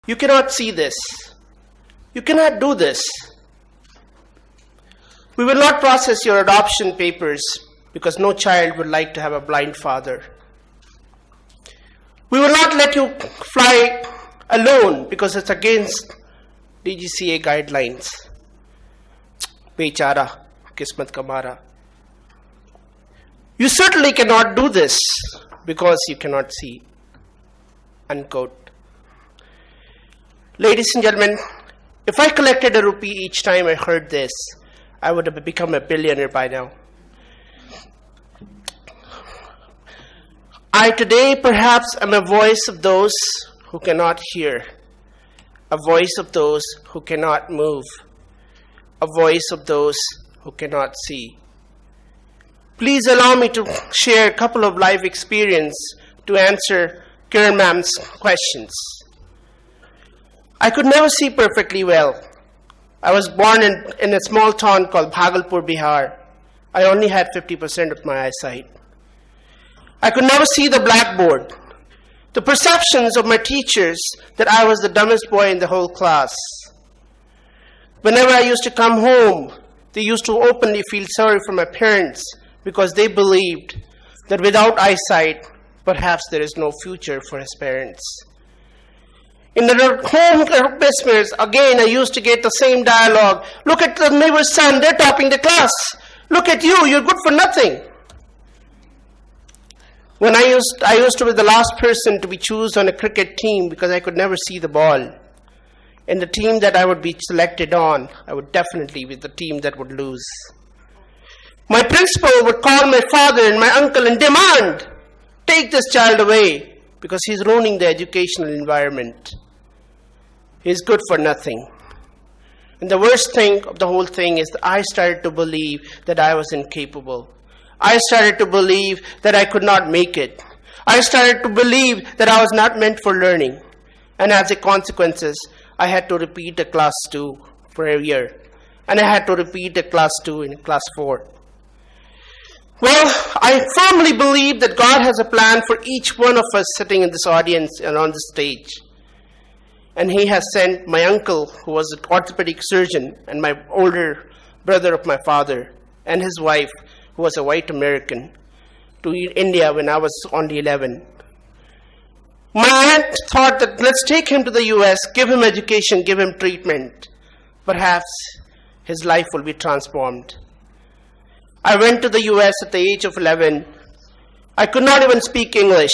You cannot see this. You cannot do this. We will not process your adoption papers because no child would like to have a blind father. We will not let you fly alone because it's against DGCA guidelines. Bechara, kismat ka mara. You certainly cannot do this because you cannot see. Unquote. Ladies and gentlemen, if I collected a rupee each time I heard this, I would have become a billionaire by now. I today perhaps am a voice of those who cannot hear, a voice of those who cannot move, a voice of those who cannot see. Please allow me to share a couple of life experiences to answer Kiran ma'am's questions. I could never see perfectly well. I was born in a small town called Bhagalpur, Bihar. I only had 50% of my eyesight. I could never see the blackboard. The perceptions of my teachers that I was the dumbest boy in the whole class. Whenever I used to come home, they used to openly feel sorry for my parents because they believed that without eyesight, perhaps there is no future for his parents. In the home business, again, I used to get the same dialogue. Look at the neighbor's son, they're topping the class. Look at you, you're good for nothing. When I used to be the last person to be chosen on a cricket team because I could never see the ball. And the team that I would be selected on, I would definitely be the team that would lose. My principal would call my father and my uncle and demand, take this child away because he's ruining the educational environment. He's good for nothing. And the worst thing of the whole thing is that I started to believe that I was incapable. I started to believe that I could not make it. I started to believe that I was not meant for learning. And as a consequence, I had to repeat a class 2 for a year. And I had to repeat a class 2 in class 4. Well, I firmly believe that God has a plan for each one of us sitting in this audience and on this stage. And He has sent my uncle, who was an orthopedic surgeon, and my older brother of my father, and his wife, who was a white American, to India when I was only 11. My aunt thought that let's take him to the US, give him education, give him treatment. Perhaps his life will be transformed. I went to the US at the age of 11. I could not even speak English.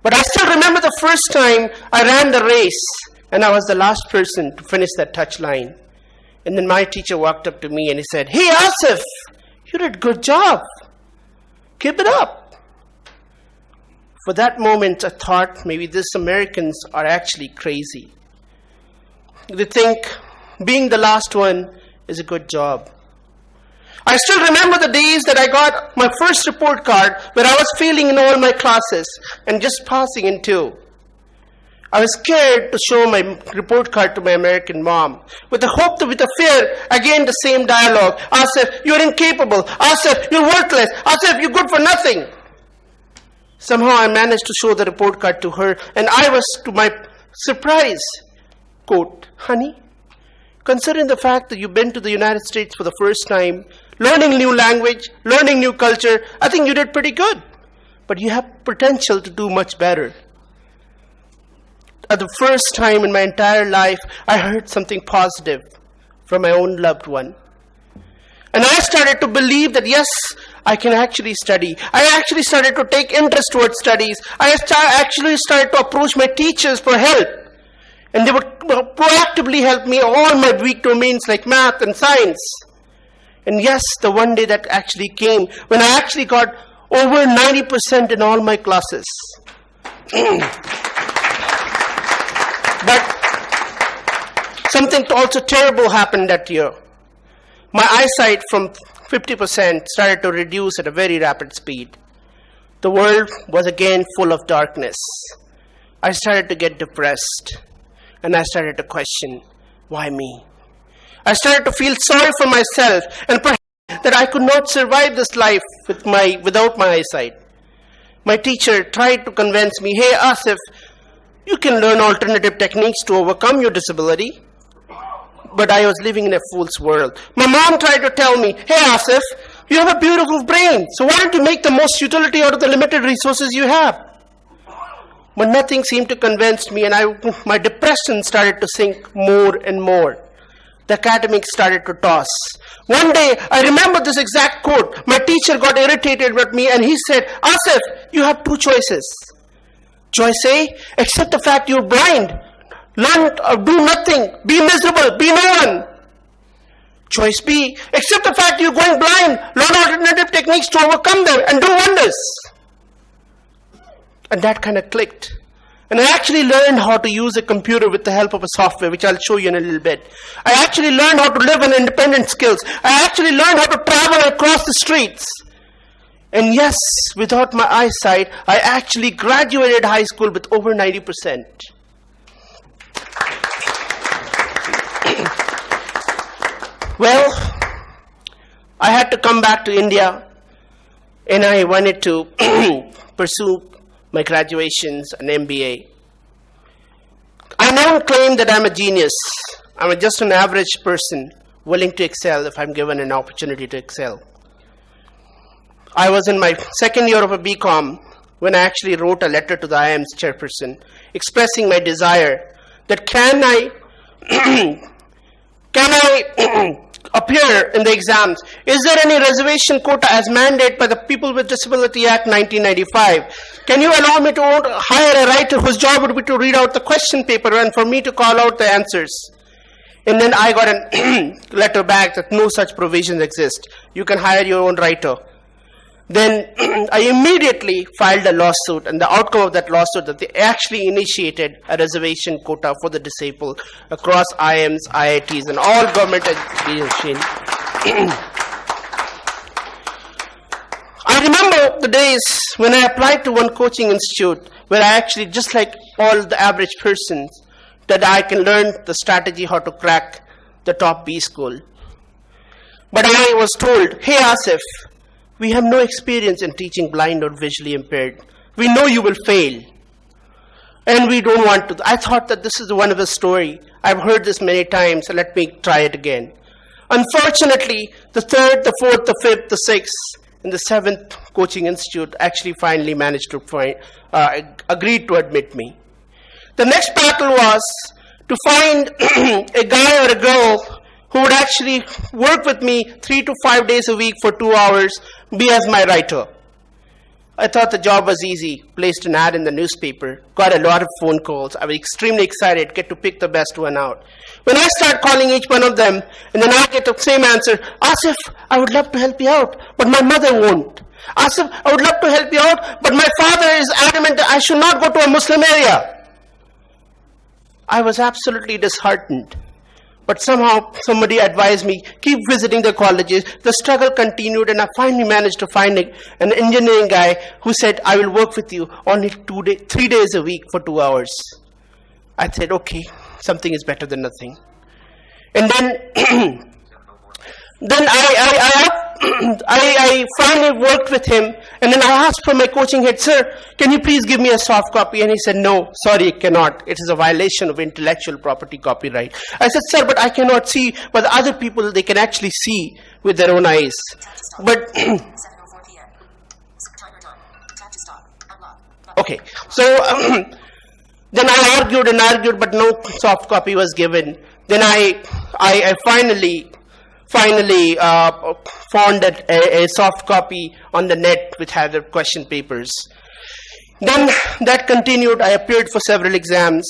But I still remember the first time I ran the race and I was the last person to finish that touch line. And then my teacher walked up to me and he said, "Hey Asif, you did a good job. Keep it up." For that moment, I thought maybe these Americans are actually crazy. They think being the last one is a good job. I still remember the days that I got my first report card where I was failing in all my classes and just passing in 2. I was scared to show my report card to my American mom. With the hope, with the fear, again the same dialogue. Asif, you're incapable. Asif, you're worthless. Asif, you're good for nothing. Somehow I managed to show the report card to her, and I was, to my surprise, quote, "Honey, considering the fact that you've been to the United States for the first time, learning new language, learning new culture, I think you did pretty good. But you have potential to do much better." At the first time in my entire life, I heard something positive from my own loved one. And I started to believe that yes, I can actually study. I actually started to take interest towards studies. I actually started to approach my teachers for help. And they would proactively help me all my weak domains like math and science. And yes, the one day that actually came when I actually got over 90% in all my classes. But something also terrible happened that year. My eyesight from 50% started to reduce at a very rapid speed. The world was again full of darkness. I started to get depressed. And I started to question, why me? I started to feel sorry for myself and perhaps that I could not survive this life without my eyesight. My teacher tried to convince me, "Hey Asif, You can learn alternative techniques to overcome your disability. But I was living in a fool's world. My mom tried to tell me, hey Asif, you have a beautiful brain, so why don't you make the most utility out of the limited resources you have? But nothing seemed to convince me, and my depression started to sink more and more. The academics started to toss. One day, I remember this exact quote. My teacher got irritated with me and he said, Asif, you have two choices. Choice A, accept the fact you're blind. Learn or do nothing. Be miserable. Be no one. Choice B, accept the fact you're going blind. Learn alternative techniques to overcome them and do wonders. And that kind of clicked. And I actually learned how to use a computer with the help of a software, which I'll show you in a little bit. I actually learned how to live on independent skills. I actually learned how to travel across the streets. And yes, without my eyesight, I actually graduated high school with over 90%. Well, I had to come back to India, and I wanted to pursue my graduations and MBA. I never claim that I'm a genius. I'm just an average person willing to excel if I'm given an opportunity to excel. I was in my second year of a BCom when I actually wrote a letter to the IIMs chairperson expressing my desire that can I appear in the exams? Is there any reservation quota as mandated by the People with Disability Act 1995? Can you allow me to hire a writer whose job would be to read out the question paper and for me to call out the answers? And then I got a letter back that no such provisions exist. You can hire your own writer. Then I immediately filed a lawsuit, and the outcome of that lawsuit that they actually initiated a reservation quota for the disabled across IIMs, IITs, and all government education. I remember the days when I applied to one coaching institute where I actually, just like all the average persons, that I can learn the strategy how to crack the top B school. But I was told, hey Asif, we have no experience in teaching blind or visually impaired. We know you will fail. And we don't want to. I thought that this is one of a story. I've heard this many times, so let me try it again. Unfortunately, the third, the fourth, the fifth, the sixth, and the seventh coaching institute actually finally managed to agreed to admit me. The next battle was to find a guy or a girl who would actually work with me 3 to 5 days a week for 2 hours, be as my writer. I thought the job was easy, placed an ad in the newspaper, got a lot of phone calls. I was extremely excited, get to pick the best one out. When I start calling each one of them, and then I get the same answer, Asif, I would love to help you out, but my mother won't. Asif, I would love to help you out, but my father is adamant that I should not go to a Muslim area. I was absolutely disheartened. But somehow somebody advised me, keep visiting the colleges. The struggle continued, and I finally managed to find an engineering guy who said, I will work with you only 3 days a week for 2 hours. I said, okay, something is better than nothing. And then then I finally worked with him, and then I asked for my coaching head, sir, can you please give me a soft copy? And he said, no, sorry, I cannot. It is a violation of intellectual property copyright. I said, sir, but I cannot see, but other people, they can actually see with their own eyes. But, okay, so then I argued and argued, but no soft copy was given. Then I finally found a soft copy on the net which had the question papers. Then that continued. I appeared for several exams,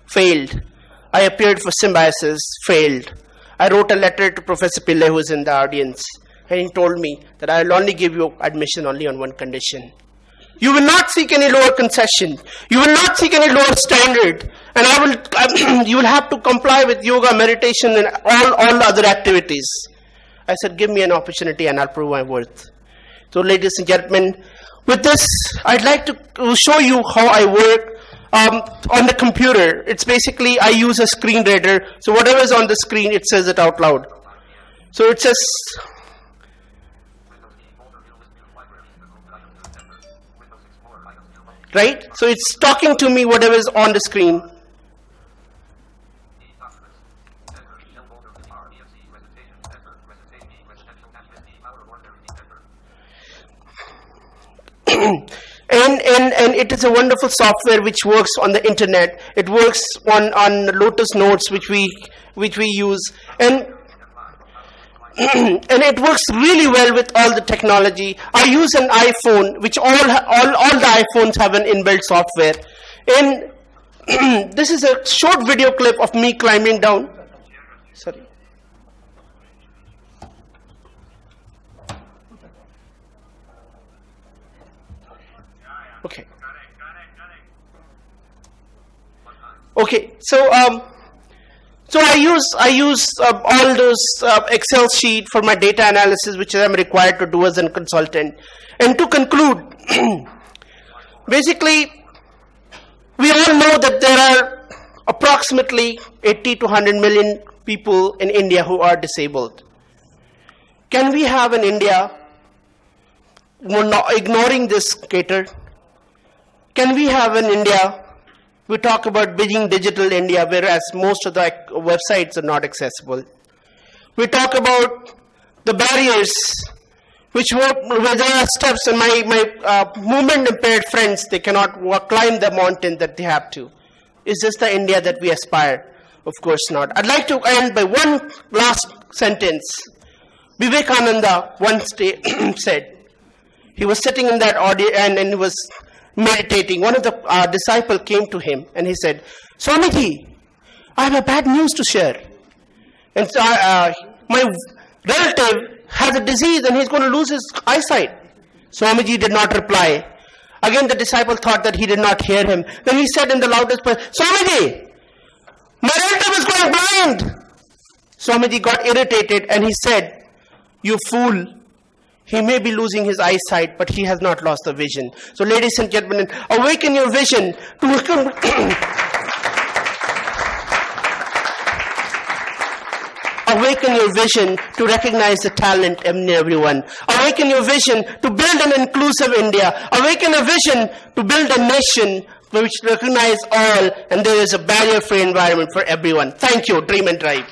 failed. I appeared for symbiosis, failed. I wrote a letter to Professor Pillai, who was in the audience, and he told me that I will only give you admission only on one condition. You will not seek any lower concession. You will not seek any lower standard. And you will have to comply with yoga, meditation, and all other activities. I said, give me an opportunity and I'll prove my worth. So ladies and gentlemen, with this, I'd like to show you how I work on the computer. It's basically, I use a screen reader. So whatever is on the screen, it says it out loud. So it says, right? So it's talking to me whatever is on the screen. And it is a wonderful software which works on the internet. It works on Lotus Notes, which we use, and and it works really well with all the technology. I use an iPhone, which all the iPhones have an inbuilt software. And this is a short video clip of me climbing down. Sorry. Okay. Okay. So I use all those Excel sheet for my data analysis, which I'm required to do as a consultant. And to conclude, basically, we all know that there are approximately 80 to 100 million people in India who are disabled. Can we have an India ignoring this cater? Can we have an India? We talk about being digital India, whereas most of the websites are not accessible. We talk about the barriers, where there are steps, and my movement impaired friends, they cannot climb the mountain that they have to. Is this the India that we aspire? Of course not. I'd like to end by one last sentence. Vivekananda once said, he was sitting in that audience and he was meditating. One of the disciples came to him and he said, Swamiji, I have a bad news to share. And so, my relative has a disease and he's going to lose his eyesight. Swamiji did not reply. Again, the disciple thought that he did not hear him. Then he said in the loudest voice, Swamiji, my relative is going blind. Swamiji got irritated and he said, you fool. He may be losing his eyesight, but he has not lost the vision. So ladies and gentlemen, awaken your vision to awaken your vision to recognize the talent in everyone. Awaken your vision to build an inclusive India. Awaken a vision to build a nation which recognize all, and there is a barrier-free environment for everyone. Thank you. Dream and drive.